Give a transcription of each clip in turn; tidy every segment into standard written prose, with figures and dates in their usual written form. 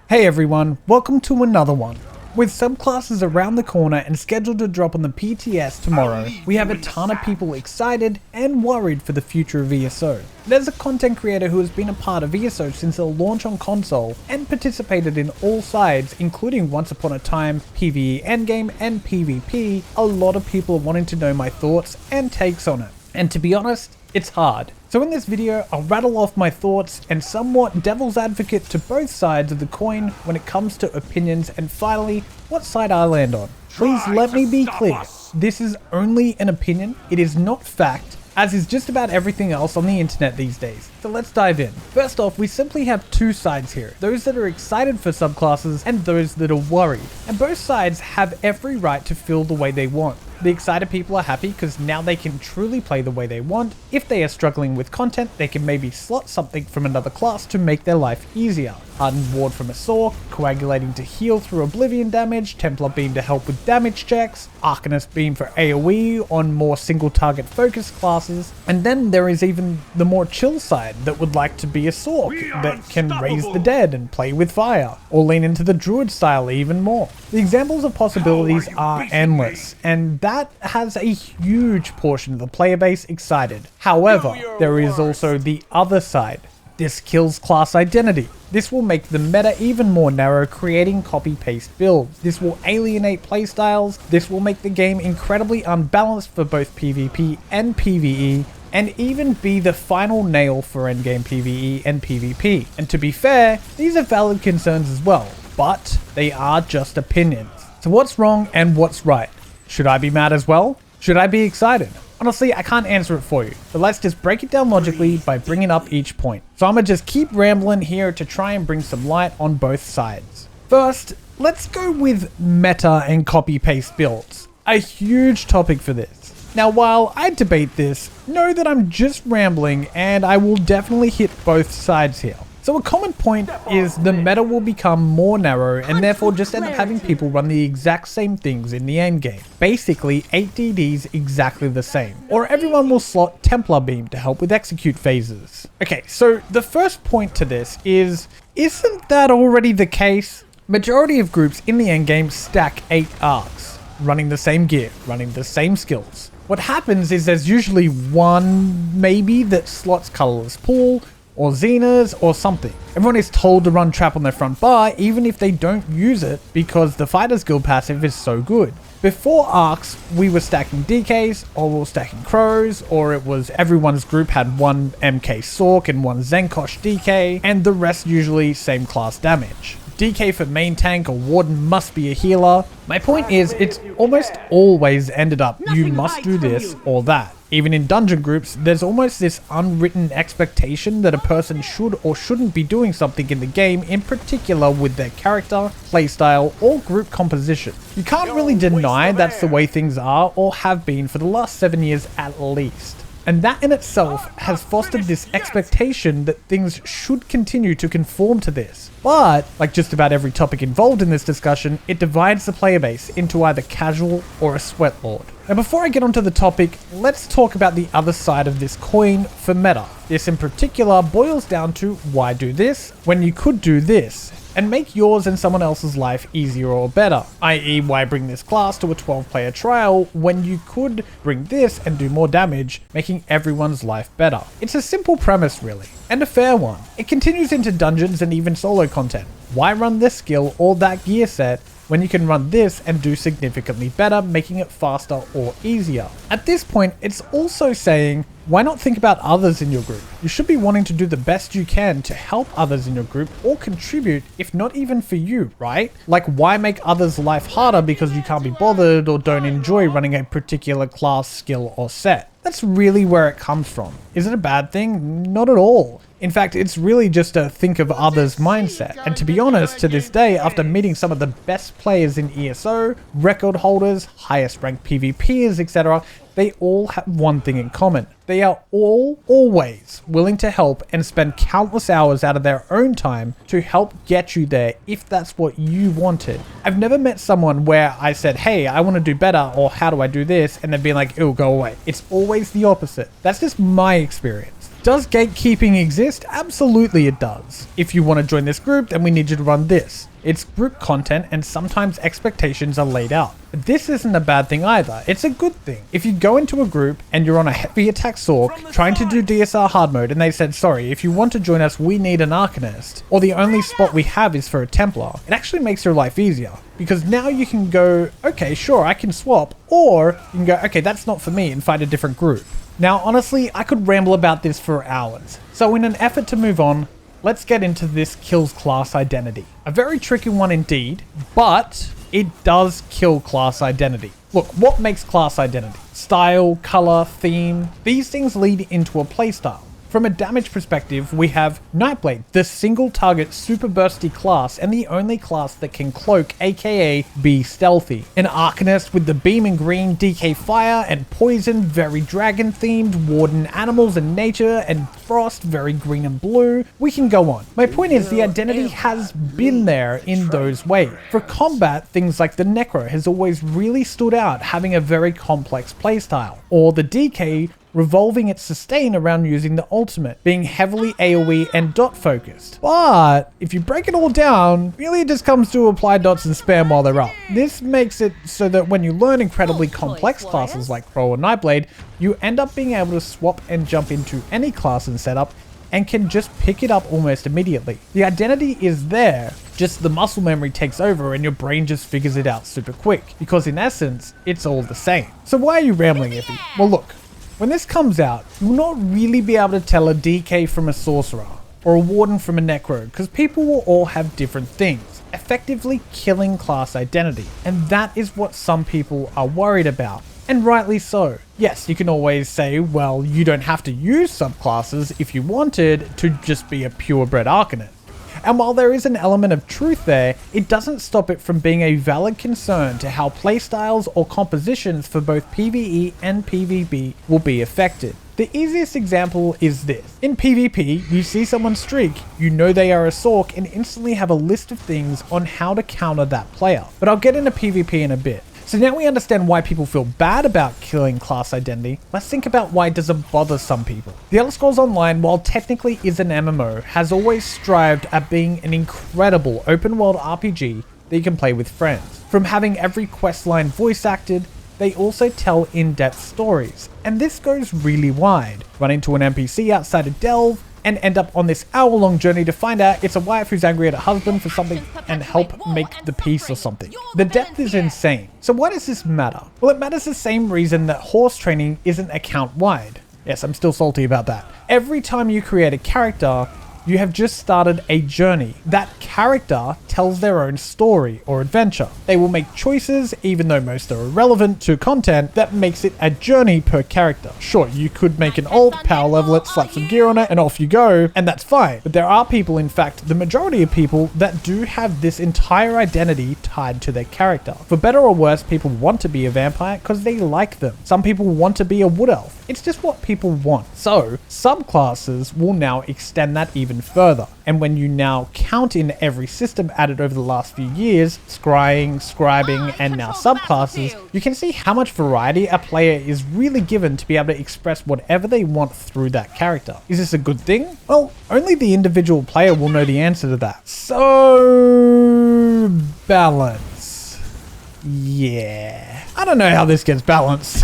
Hey everyone, welcome to another one. With subclasses around the corner and scheduled to drop on the PTS tomorrow, we have a ton of people excited and worried for the future of ESO. There's a content creator who has been a part of ESO since the launch on console and participated in all sides, including Once Upon a Time, PvE Endgame and PvP. A lot of people are wanting to know my thoughts and takes on it. And to be honest, it's hard. So in this video, I'll rattle off my thoughts and somewhat devil's advocate to both sides of the coin when it comes to opinions, and finally, what side I land on. Please let me be clear, this is only an opinion, it is not fact, as is just about everything else on the internet these days. So let's dive in. First off, we simply have two sides here, those that are excited for subclasses and those that are worried. And both sides have every right to feel the way they want. The excited people are happy because now they can truly play the way they want. If they are struggling with content, they can maybe slot something from another class to make their life easier. Hardened Ward from a Saw, Coagulating to heal through Oblivion damage, Templar Beam to help with damage checks, Arcanist Beam for AoE on more single target focused classes, and then there is even the more chill side that would like to be a Sork that can raise the dead and play with fire, or lean into the Druid style even more. The examples of possibilities are endless, and that has a huge portion of the player base excited. However, there is also the other side. This kills class identity. This will make the meta even more narrow, creating copy-paste builds. This will alienate playstyles. This will make the game incredibly unbalanced for both PvP and PvE, and even be the final nail for endgame PvE and PvP. And to be fair, these are valid concerns as well, but they are just opinions. So what's wrong and what's right? Should I be mad as well? Should I be excited? Honestly, I can't answer it for you, but let's just break it down logically by bringing up each point. So I'm gonna just keep rambling here to try and bring some light on both sides. First, let's go with meta and copy-paste builds. A huge topic for this. Now, while I debate this, know that I'm just rambling and I will definitely hit both sides here. So a common point is the meta will become more narrow and therefore just end up having people run the exact same things in the endgame. Basically 8 DDs exactly the same. Or everyone will slot Templar Beam to help with execute phases. Okay, so the first point to this is, isn't that already the case? Majority of groups in the endgame stack 8 arcs, running the same gear, running the same skills. What happens is there's usually one maybe that slots Colorless Pool, or Xenas, or something. Everyone is told to run Trap on their front bar, even if they don't use it, because the Fighter's Guild passive is so good. Before Arcs, we were stacking DKs, or we were stacking Crows, or it was everyone's group had one MK Sork and one Zenkosh DK, and the rest usually same class damage. DK for main tank or Warden must be a healer. My point is, it's almost always ended up, you must do this or that. Even in dungeon groups, there's almost this unwritten expectation that a person should or shouldn't be doing something in the game, in particular with their character, playstyle, or group composition. You can't really deny that's the way things are or have been for the last 7 years at least. And that in itself has fostered this expectation that things should continue to conform to this. But, like just about every topic involved in this discussion, it divides the player base into either casual or a sweatlord. Now before I get onto the topic, let's talk about the other side of this coin for meta. This in particular boils down to why do this when you could do this, and make yours and someone else's life easier or better, i.e. why bring this class to a 12-player trial when you could bring this and do more damage, making everyone's life better. It's a simple premise really, and a fair one. It continues into dungeons and even solo content. Why run this skill or that gear set when you can run this and do significantly better, making it faster or easier? At this point, it's also saying, why not think about others in your group? You should be wanting to do the best you can to help others in your group or contribute, if not even for you, right? Like, why make others' life harder because you can't be bothered or don't enjoy running a particular class, skill, or set? That's really where it comes from. Is it a bad thing? Not at all. In fact, it's really just a think of others mindset. And to be honest, to this day, after meeting some of the best players in ESO, record holders, highest ranked PvPers, etc., they all have one thing in common. They are all always willing to help and spend countless hours out of their own time to help get you there if that's what you wanted. I've never met someone where I said, hey, I want to do better, or how do I do this? And they'd be like, it'll go away. It's always the opposite. That's just my experience. Does gatekeeping exist? Absolutely it does. If you want to join this group, then we need you to run this. It's group content and sometimes expectations are laid out. But this isn't a bad thing either, it's a good thing. If you go into a group and you're on a heavy attack Sork trying to do DSR hard mode and they said, sorry, if you want to join us we need an Arcanist, or the only spot we have is for a Templar, it actually makes your life easier. Because now you can go, okay, sure, I can swap, or you can go, okay, that's not for me and find a different group. Now honestly, I could ramble about this for hours. So in an effort to move on, let's get into this kills class identity. A very tricky one indeed, but it does kill class identity. Look, what makes class identity? Style, color, theme, these things lead into a playstyle. From a damage perspective, we have Nightblade, the single target super bursty class and the only class that can cloak, aka be stealthy. An Arcanist with the beam and green, DK fire and poison, very dragon themed, warden animals and nature, and frost, very green and blue. We can go on. My point is the identity has been there in those ways. For combat, things like the Necro has always really stood out, having a very complex playstyle, or the DK revolving its sustain around using the ultimate, being heavily AoE and dot focused. But if you break it all down, really it just comes to apply dots and spam while they're up. This makes it so that when you learn incredibly complex classes like Crow or Nightblade, you end up being able to swap and jump into any class and setup and can just pick it up almost immediately. The identity is there, just the muscle memory takes over and your brain just figures it out super quick, because in essence, it's all the same. So why are you rambling, Iffy? Well look, when this comes out, you'll not really be able to tell a DK from a Sorcerer, or a Warden from a Necro, because people will all have different things, effectively killing class identity. And that is what some people are worried about, and rightly so. Yes, you can always say, well, you don't have to use subclasses if you wanted to just be a purebred Arcanist. And while there is an element of truth there, it doesn't stop it from being a valid concern to how playstyles or compositions for both PvE and PvP will be affected. The easiest example is this. In PvP, you see someone streak, you know they are a Sork and instantly have a list of things on how to counter that player. But I'll get into PvP in a bit. So now we understand why people feel bad about killing class identity, let's think about why it doesn't bother some people. The Elder Scrolls Online, while technically is an MMO, has always strived at being an incredible open world RPG that you can play with friends. From having every questline voice acted, they also tell in-depth stories, and this goes really wide. Run into an NPC outside of Delve, and end up on this hour-long journey to find out it's a wife who's angry at her husband for something and help make the peace or something. The depth is insane. So why does this matter? Well, it matters the same reason that horse training isn't account-wide. Yes, I'm still salty about that. Every time you create a character, you have just started a journey. That character tells their own story or adventure. They will make choices, even though most are irrelevant to content, that makes it a journey per character. Sure, you could make an alt, power level it, slap some gear on it, and off you go, and that's fine. But there are people, in fact, the majority of people, that do have this entire identity tied to their character. For better or worse, people want to be a vampire because they like them. Some people want to be a wood elf. It's just what people want. So, subclasses will now extend that even further. And when you now count in every system added over the last few years, scrying, scribing, and now subclasses, you can see how much variety a player is really given to be able to express whatever they want through that character. Is this a good thing? Well, only the individual player will know the answer to that. So, balance. Yeah. I don't know how this gets balanced.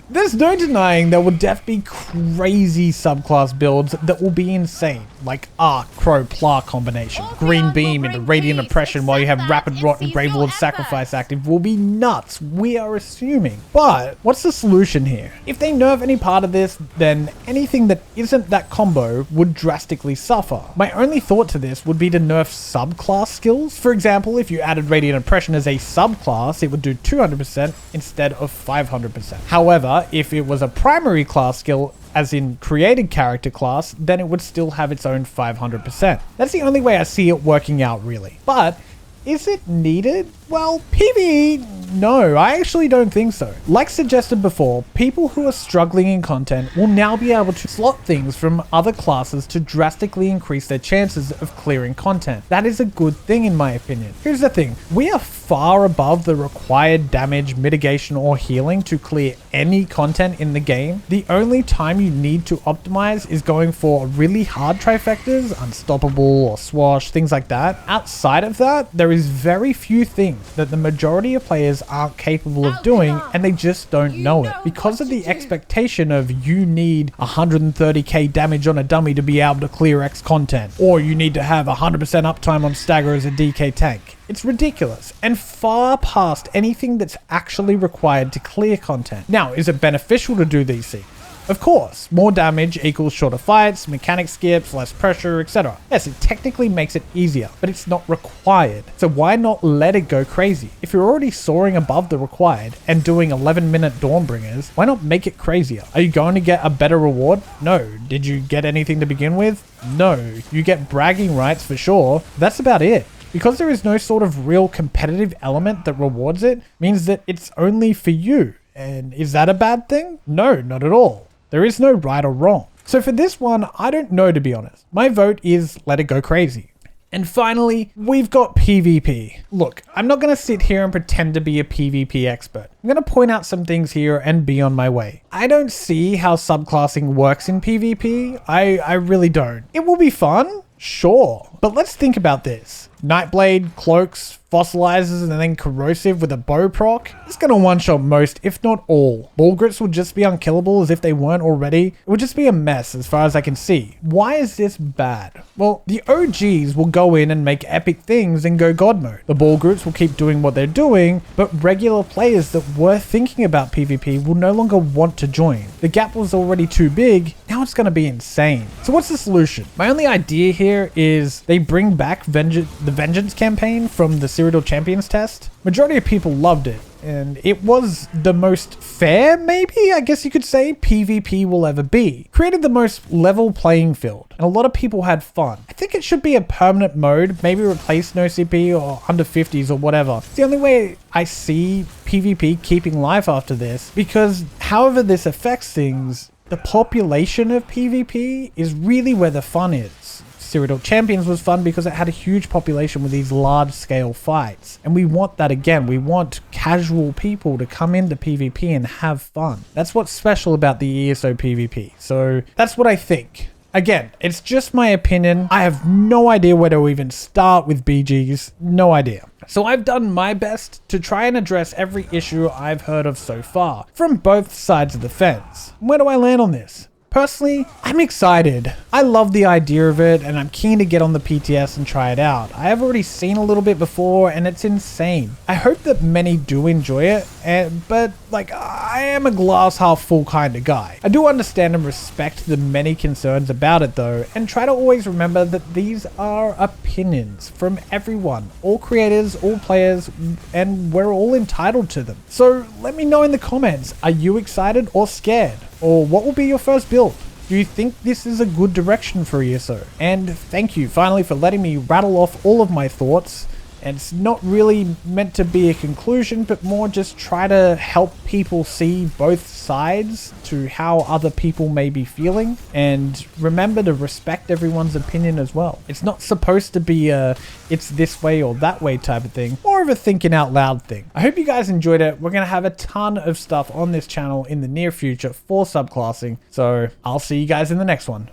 There's no denying there will definitely be crazy subclass builds that will be insane, like Arc, Crow, Pla combination. Green Beam into Radiant Oppression while you have Rapid Rot and Grave Lord Sacrifice active will be nuts, we are assuming. But what's the solution here? If they nerf any part of this, then anything that isn't that combo would drastically suffer. My only thought to this would be to nerf subclass skills. For example, if you added Radiant Oppression as a subclass, it would do 200% instead of 500%. However, if it was a primary class skill, as in created character class, then it would still have its own 500%. That's the only way I see it working out, really. But is it needed? Well, PvE, no, I actually don't think so. Like suggested before, people who are struggling in content will now be able to slot things from other classes to drastically increase their chances of clearing content. That is a good thing in my opinion. Here's the thing, we are far above the required damage, mitigation, or healing to clear any content in the game. The only time you need to optimize is going for really hard trifectas, unstoppable or swash, things like that. Outside of that, there is very few things that the majority of players aren't capable of doing, and they just don't know it because of the expectation of you need 130k damage on a dummy to be able to clear X content, or you need to have 100% uptime on stagger as a DK tank. It's ridiculous and far past anything that's actually required to clear content. Now, is it beneficial to do these things? Of course, more damage equals shorter fights, mechanic skips, less pressure, etc. Yes, it technically makes it easier, but it's not required. So why not let it go crazy? If you're already soaring above the required and doing 11-minute Dawnbringers, why not make it crazier? Are you going to get a better reward? No. Did you get anything to begin with? No. You get bragging rights for sure. That's about it. Because there is no sort of real competitive element that rewards it, means that it's only for you. And is that a bad thing? No, not at all. There is no right or wrong. So for this one, I don't know, to be honest. My vote is let it go crazy. And finally, we've got PvP. Look, I'm not going to sit here and pretend to be a PvP expert. I'm going to point out some things here and be on my way. I don't see how subclassing works in PvP. I really don't. It will be fun, sure. But let's think about this. Nightblade, cloaks, fossilizers, and then corrosive with a bow proc. It's gonna one-shot most, if not all. Ball grips will just be unkillable as if they weren't already. It would just be a mess as far as I can see. Why is this bad? Well, the OGs will go in and make epic things and go god mode. The ball grips will keep doing what they're doing, but regular players that were thinking about PvP will no longer want to join. The gap was already too big, now it's gonna be insane. So what's the solution? My only idea here is they bring back the Vengeance campaign from the Serial Champions test. Majority of people loved it, and it was the most fair, maybe, I guess you could say, PvP will ever be. Created the most level playing field, and a lot of people had fun. I think it should be a permanent mode, maybe replace no CP or under 50s or whatever. It's the only way I see PvP keeping life after this, because however this affects things, the population of PvP is really where the fun is. Serial Champions was fun because it had a huge population with these large scale fights. And we want that again. We want casual people to come into PvP and have fun. That's what's special about the ESO PvP. So that's what I think. Again, it's just my opinion. I have no idea where to even start with BGs. No idea. So I've done my best to try and address every issue I've heard of so far, from both sides of the fence. Where do I land on this? Personally, I'm excited. I love the idea of it, and I'm keen to get on the PTS and try it out. I have already seen a little bit before, and it's insane. I hope that many do enjoy it, but like, I am a glass half full kind of guy. I do understand and respect the many concerns about it though, and try to always remember that these are opinions from everyone, all creators, all players, and we're all entitled to them. So let me know in the comments, are you excited or scared? Or what will be your first build? Do you think this is a good direction for ESO? And thank you finally for letting me rattle off all of my thoughts. And it's not really meant to be a conclusion, but more just try to help people see both sides to how other people may be feeling. And remember to respect everyone's opinion as well. It's not supposed to be a it's this way or that way type of thing, more of a thinking out loud thing. I hope you guys enjoyed it. We're going to have a ton of stuff on this channel in the near future for subclassing. So I'll see you guys in the next one.